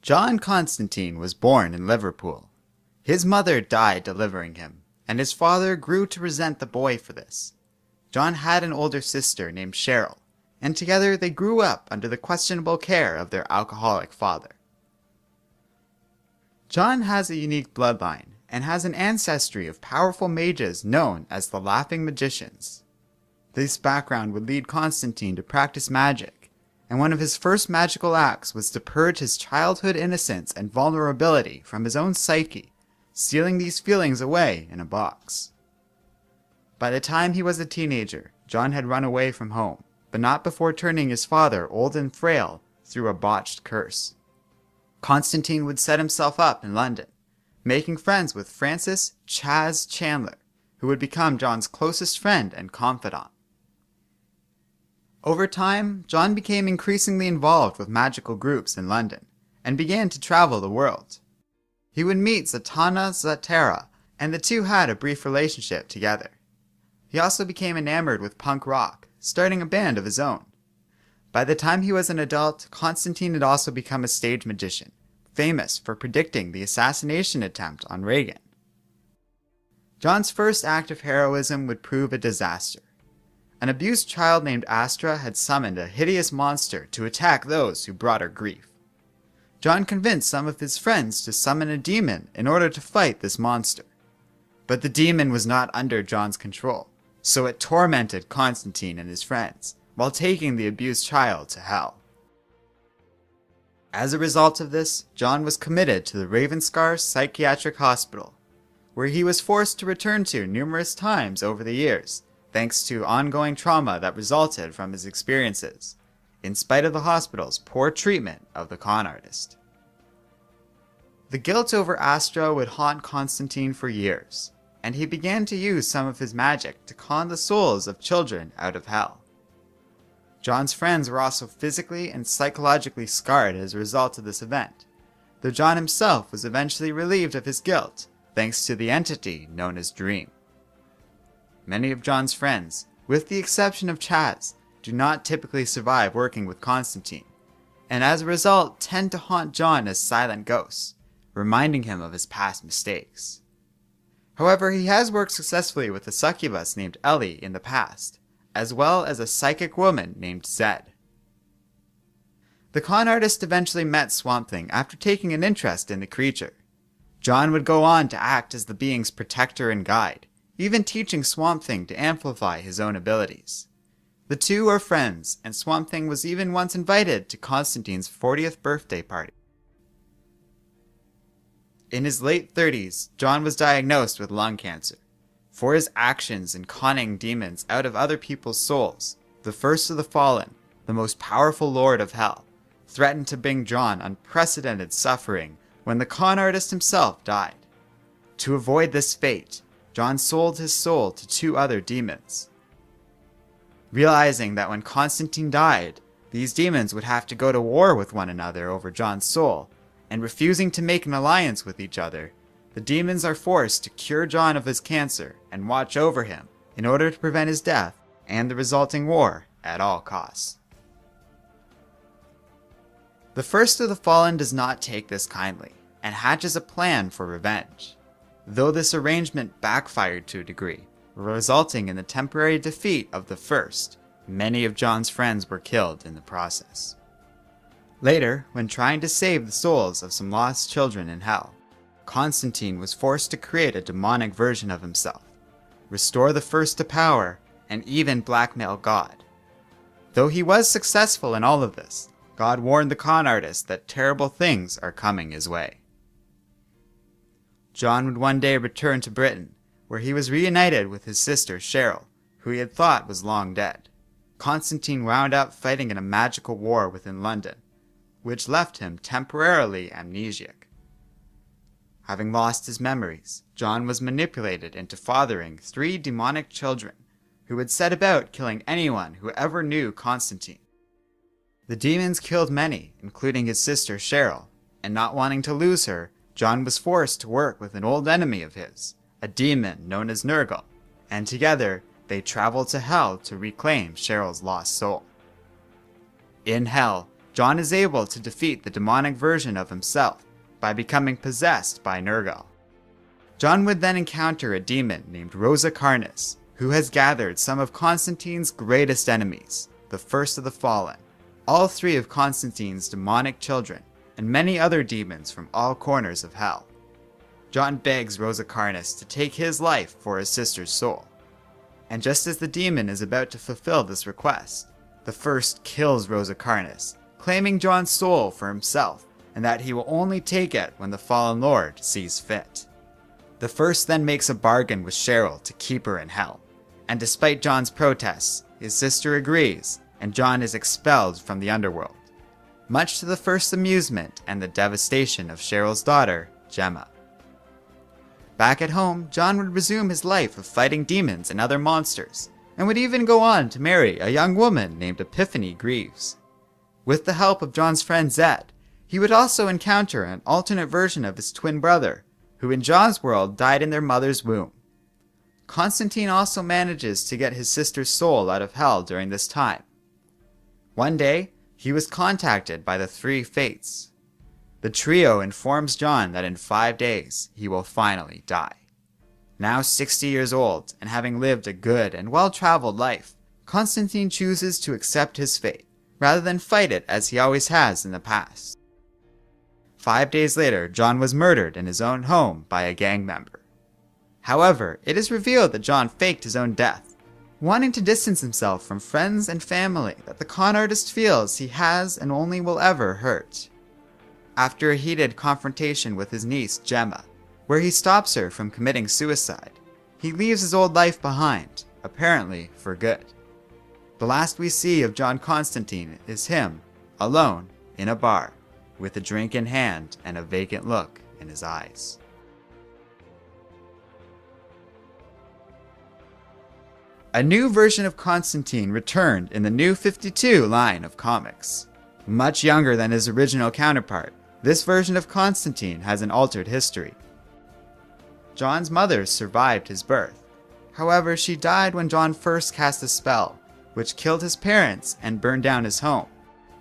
John Constantine was born in Liverpool. His mother died delivering him, and his father grew to resent the boy for this. John had an older sister named Cheryl, and together they grew up under the questionable care of their alcoholic father. John has a unique bloodline and has an ancestry of powerful mages known as the Laughing Magicians. This background would lead Constantine to practice magic, and one of his first magical acts was to purge his childhood innocence and vulnerability from his own psyche, sealing these feelings away in a box. By the time he was a teenager, John had run away from home, but not before turning his father old and frail through a botched curse. Constantine would set himself up in London, making friends with Francis Chaz Chandler, who would become John's closest friend and confidant. Over time, John became increasingly involved with magical groups in London, and began to travel the world. He would meet Zatanna Zatara, and the two had a brief relationship together. He also became enamored with punk rock, starting a band of his own. By the time he was an adult, Constantine had also become a stage magician, famous for predicting the assassination attempt on Reagan. John's first act of heroism would prove a disaster. An abused child named Astra had summoned a hideous monster to attack those who brought her grief. John convinced some of his friends to summon a demon in order to fight this monster. But the demon was not under John's control, so it tormented Constantine and his friends, while taking the abused child to hell. As a result of this, John was committed to the Ravenscar Psychiatric Hospital, where he was forced to return to numerous times over the years, thanks to ongoing trauma that resulted from his experiences, in spite of the hospital's poor treatment of the con artist. The guilt over Astra would haunt Constantine for years, and he began to use some of his magic to con the souls of children out of hell. John's friends were also physically and psychologically scarred as a result of this event, though John himself was eventually relieved of his guilt thanks to the entity known as Dream. Many of John's friends, with the exception of Chaz, do not typically survive working with Constantine, and as a result tend to haunt John as silent ghosts, reminding him of his past mistakes. However, he has worked successfully with a succubus named Ellie in the past, as well as a psychic woman named Zed. The con artist eventually met Swamp Thing after taking an interest in the creature. John would go on to act as the being's protector and guide, even teaching Swamp Thing to amplify his own abilities. The two are friends, and Swamp Thing was even once invited to Constantine's 40th birthday party. In his late 30s, John was diagnosed with lung cancer. For his actions in conning demons out of other people's souls, the first of the fallen, the most powerful lord of hell, threatened to bring John unprecedented suffering when the con artist himself died. To avoid this fate, John sold his soul to two other demons. Realizing that when Constantine died, these demons would have to go to war with one another over John's soul, and refusing to make an alliance with each other, the demons are forced to cure John of his cancer and watch over him in order to prevent his death and the resulting war at all costs. The first of the fallen does not take this kindly and hatches a plan for revenge, though this arrangement backfired to a degree, resulting in the temporary defeat of the first. Many of John's friends were killed in the process. Later, when trying to save the souls of some lost children in hell, Constantine was forced to create a demonic version of himself, restore the first to power, and even blackmail God. Though he was successful in all of this, God warned the con artist that terrible things are coming his way. John would one day return to Britain, where he was reunited with his sister Cheryl, who he had thought was long dead. Constantine wound up fighting in a magical war within London, which left him temporarily amnesiac. Having lost his memories, John was manipulated into fathering 3 demonic children, who would set about killing anyone who ever knew Constantine. The demons killed many, including his sister Cheryl, and not wanting to lose her, John was forced to work with an old enemy of his, a demon known as Nurgle, and together they traveled to hell to reclaim Cheryl's lost soul. In hell, John is able to defeat the demonic version of himself by becoming possessed by Nergal. John would then encounter a demon named Rosa Carnis, who has gathered some of Constantine's greatest enemies, the First of the Fallen, all three of Constantine's demonic children, and many other demons from all corners of hell. John begs Rosa Carnis to take his life for his sister's soul. And just as the demon is about to fulfill this request, the First kills Rosa Carnis, claiming John's soul for himself, and that he will only take it when the fallen lord sees fit. The First then makes a bargain with Cheryl to keep her in hell, and despite John's protests, his sister agrees, and John is expelled from the underworld, much to the First's amusement and the devastation of Cheryl's daughter, Gemma. Back at home, John would resume his life of fighting demons and other monsters, and would even go on to marry a young woman named Epiphany Greaves. With the help of John's friend Zed, he would also encounter an alternate version of his twin brother, who in John's world died in their mother's womb. Constantine also manages to get his sister's soul out of hell during this time. One day, he was contacted by the Three Fates. The trio informs John that in 5 days, he will finally die. Now 60 years old, and having lived a good and well-traveled life, Constantine chooses to accept his fate, rather than fight it as he always has in the past. 5 days later, John was murdered in his own home by a gang member. However, it is revealed that John faked his own death, wanting to distance himself from friends and family that the con artist feels he has and only will ever hurt. After a heated confrontation with his niece, Gemma, where he stops her from committing suicide, he leaves his old life behind, apparently for good. The last we see of John Constantine is him, alone, in a bar, with a drink in hand and a vacant look in his eyes. A new version of Constantine returned in the New 52 line of comics. Much younger than his original counterpart, this version of Constantine has an altered history. John's mother survived his birth. However, she died when John first cast a spell, which killed his parents and burned down his home.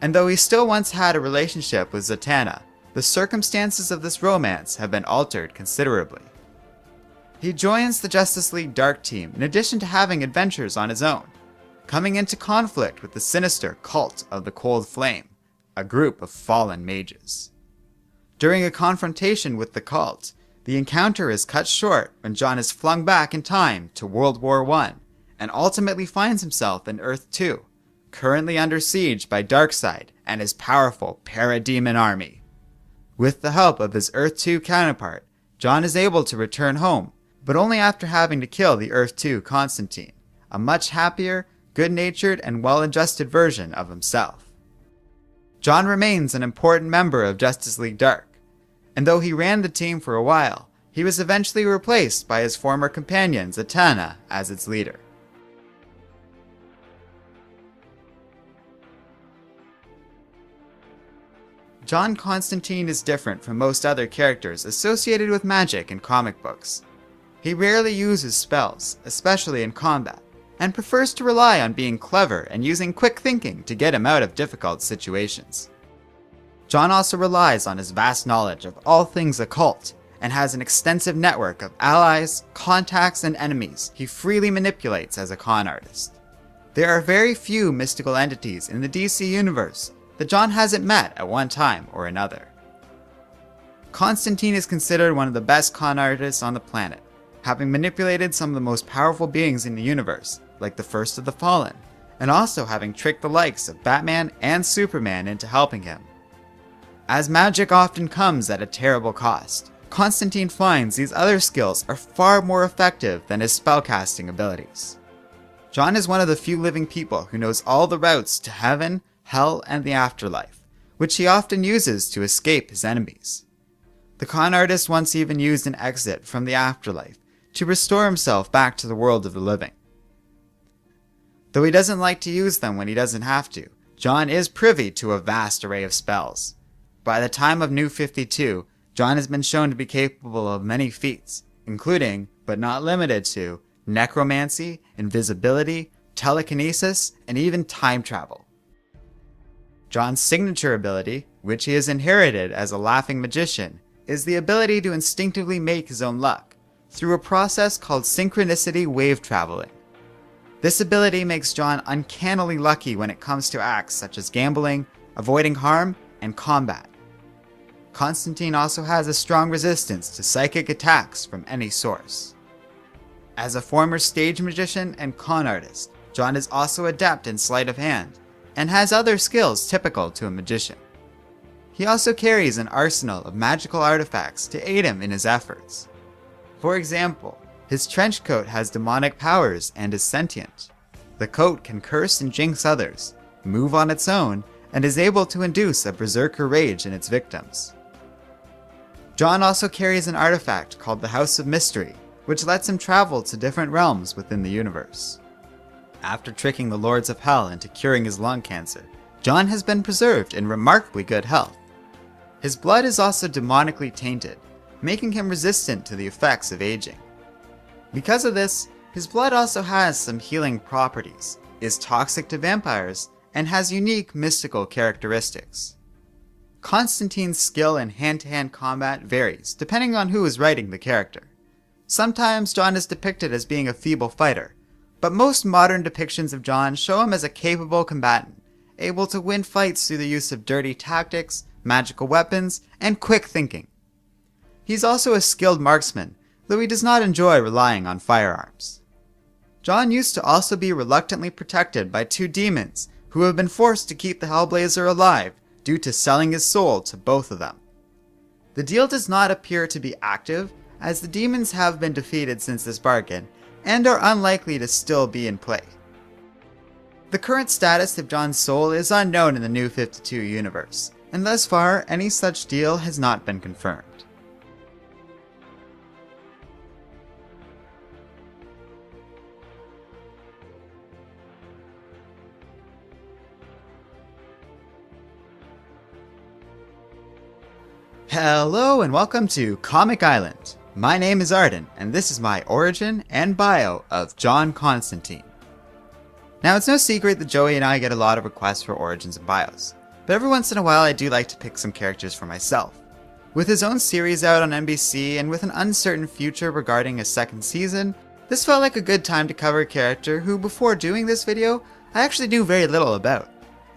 And though he still once had a relationship with Zatanna, the circumstances of this romance have been altered considerably. He joins the Justice League Dark Team in addition to having adventures on his own, coming into conflict with the sinister Cult of the Cold Flame, a group of fallen mages. During a confrontation with the cult, the encounter is cut short when John is flung back in time to World War I, and ultimately finds himself in Earth 2, currently under siege by Darkseid and his powerful parademon army. With the help of his Earth 2 counterpart, John is able to return home, but only after having to kill the Earth 2 Constantine, a much happier, good-natured, and well-adjusted version of himself. John remains an important member of Justice League Dark, and though he ran the team for a while, he was eventually replaced by his former companion Zatanna as its leader. John Constantine is different from most other characters associated with magic in comic books. He rarely uses spells, especially in combat, and prefers to rely on being clever and using quick thinking to get him out of difficult situations. John also relies on his vast knowledge of all things occult, and has an extensive network of allies, contacts, and enemies he freely manipulates as a con artist. There are very few mystical entities in the DC universe that John hasn't met at one time or another. Constantine is considered one of the best con artists on the planet, having manipulated some of the most powerful beings in the universe, like the First of the Fallen, and also having tricked the likes of Batman and Superman into helping him. As magic often comes at a terrible cost, Constantine finds these other skills are far more effective than his spellcasting abilities. John is one of the few living people who knows all the routes to heaven, hell, and the afterlife, which he often uses to escape his enemies. The con artist once even used an exit from the afterlife to restore himself back to the world of the living. Though he doesn't like to use them when he doesn't have to, John is privy to a vast array of spells. By the time of New 52, John has been shown to be capable of many feats, including, but not limited to, necromancy, invisibility, telekinesis, and even time travel. John's signature ability, which he has inherited as a laughing magician, is the ability to instinctively make his own luck, through a process called synchronicity wave traveling. This ability makes John uncannily lucky when it comes to acts such as gambling, avoiding harm, and combat. Constantine also has a strong resistance to psychic attacks from any source. As a former stage magician and con artist, John is also adept in sleight of hand, and has other skills typical to a magician. He also carries an arsenal of magical artifacts to aid him in his efforts. For example, his trench coat has demonic powers and is sentient. The coat can curse and jinx others, move on its own, and is able to induce a berserker rage in its victims. John also carries an artifact called the House of Mystery, which lets him travel to different realms within the universe. After tricking the Lords of Hell into curing his lung cancer, John has been preserved in remarkably good health. His blood is also demonically tainted, making him resistant to the effects of aging. Because of this, his blood also has some healing properties, is toxic to vampires, and has unique mystical characteristics. Constantine's skill in hand-to-hand combat varies depending on who is writing the character. Sometimes John is depicted as being a feeble fighter, but most modern depictions of John show him as a capable combatant, able to win fights through the use of dirty tactics, magical weapons, and quick thinking. He's also a skilled marksman, though he does not enjoy relying on firearms. John used to also be reluctantly protected by two demons who have been forced to keep the Hellblazer alive due to selling his soul to both of them. The deal does not appear to be active, as the demons have been defeated since this bargain, and are unlikely to still be in play. The current status of John's soul is unknown in the New 52 universe, and thus far any such deal has not been confirmed. Hello and welcome to Comic Island. My name is Arden, and this is my origin and bio of John Constantine. Now, it's no secret that Joey and I get a lot of requests for origins and bios, but every once in a while I do like to pick some characters for myself. With his own series out on NBC and with an uncertain future regarding a second season, this felt like a good time to cover a character who, before doing this video, I actually knew very little about.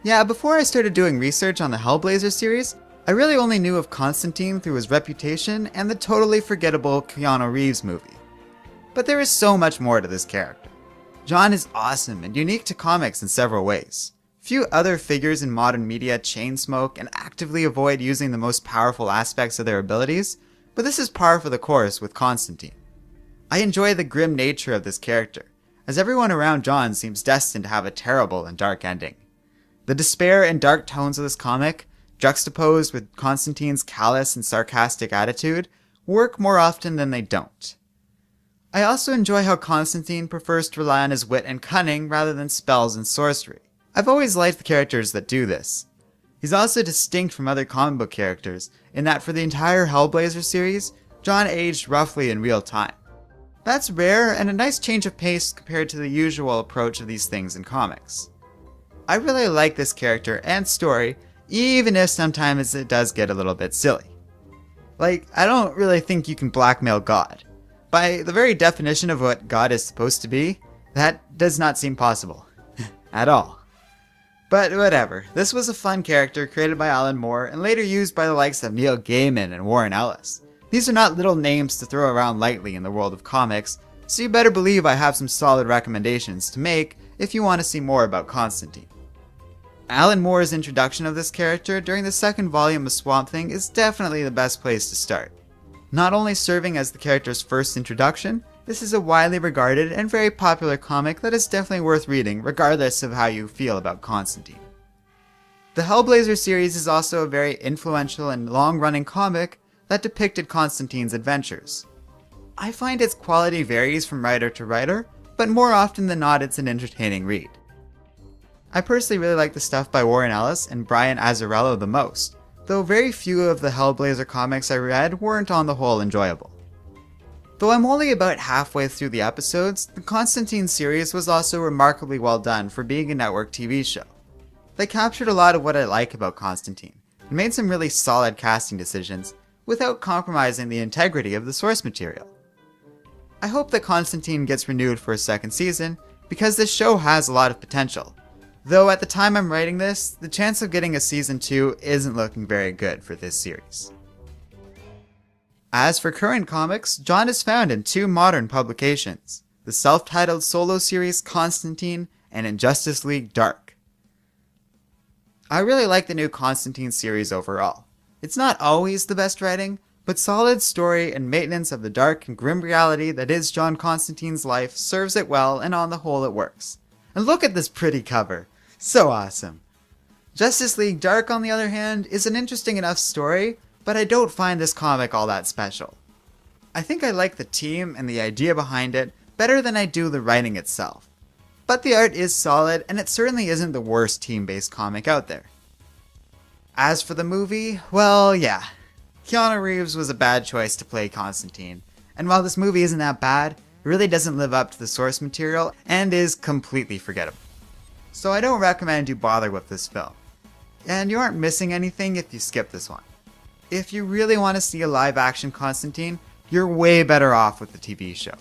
Yeah, before I started doing research on the Hellblazer series, I really only knew of Constantine through his reputation and the totally forgettable Keanu Reeves movie. But there is so much more to this character. John is awesome and unique to comics in several ways. Few other figures in modern media chain smoke and actively avoid using the most powerful aspects of their abilities, but this is par for the course with Constantine. I enjoy the grim nature of this character, as everyone around John seems destined to have a terrible and dark ending. The despair and dark tones of this comic, juxtaposed with Constantine's callous and sarcastic attitude, work more often than they don't. I also enjoy how Constantine prefers to rely on his wit and cunning rather than spells and sorcery. I've always liked the characters that do this. He's also distinct from other comic book characters in that for the entire Hellblazer series, John aged roughly in real time. That's rare and a nice change of pace compared to the usual approach of these things in comics. I really like this character and story, even if sometimes it does get a little bit silly. Like, I don't really think you can blackmail God. By the very definition of what God is supposed to be, that does not seem possible. At all. But whatever, this was a fun character created by Alan Moore and later used by the likes of Neil Gaiman and Warren Ellis. These are not little names to throw around lightly in the world of comics, so you better believe I have some solid recommendations to make if you want to see more about Constantine. Alan Moore's introduction of this character during the second volume of Swamp Thing is definitely the best place to start. Not only serving as the character's first introduction, this is a widely regarded and very popular comic that is definitely worth reading regardless of how you feel about Constantine. The Hellblazer series is also a very influential and long-running comic that depicted Constantine's adventures. I find its quality varies from writer to writer, but more often than not it's an entertaining read. I personally really like the stuff by Warren Ellis and Brian Azzarello the most, though very few of the Hellblazer comics I read weren't on the whole enjoyable. Though I'm only about halfway through the episodes, the Constantine series was also remarkably well done for being a network TV show. They captured a lot of what I like about Constantine, and made some really solid casting decisions without compromising the integrity of the source material. I hope that Constantine gets renewed for a second season, because this show has a lot of potential. Though at the time I'm writing this, the chance of getting a season 2 isn't looking very good for this series. As for current comics, John is found in 2 modern publications, the self-titled solo series Constantine and in Justice League Dark. I really like the new Constantine series overall. It's not always the best writing, but solid story and maintenance of the dark and grim reality that is John Constantine's life serves it well, and on the whole it works. And look at this pretty cover! So awesome! Justice League Dark, on the other hand, is an interesting enough story, but I don't find this comic all that special. I think I like the team and the idea behind it better than I do the writing itself. But the art is solid, and it certainly isn't the worst team-based comic out there. As for the movie, well, yeah. Keanu Reeves was a bad choice to play Constantine, and while this movie isn't that bad, it really doesn't live up to the source material and is completely forgettable. So I don't recommend you bother with this film. And you aren't missing anything if you skip this one. If you really want to see a live-action Constantine, you're way better off with the TV show.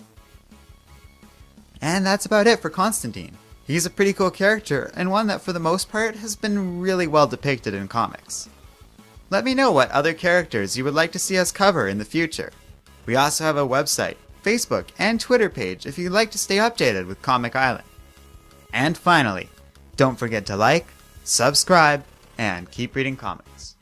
And that's about it for Constantine. He's a pretty cool character, and one that for the most part has been really well depicted in comics. Let me know what other characters you would like to see us cover in the future. We also have a website, Facebook, and Twitter page if you'd like to stay updated with Comic Island. And finally, don't forget to like, subscribe, and keep reading comics.